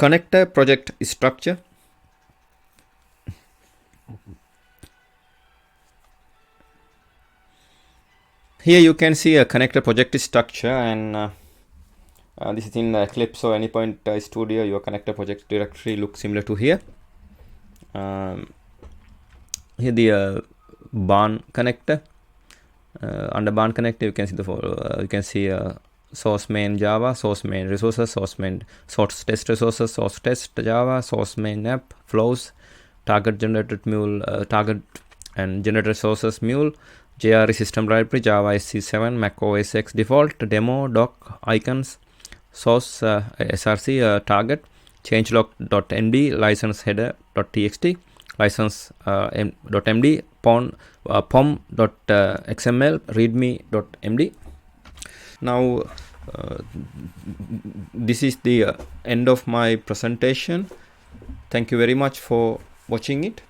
connector project structure. Here you can see a connector project structure, and this is in Eclipse or Anypoint Studio. Your connector project directory looks similar to here. Here the barn connector. Under barn connector, you can see source main Java, source main resources, source main source test resources, source test Java, source main app, flows, target generated Mule, target and generated resources Mule, JRE system library, Java SC7, Mac OS X default, demo, doc, icons, source src, target, changelog.md, license header.txt, license.md, pom.xml, readme.md. Now this is the end of my presentation. Thank you very much for watching it.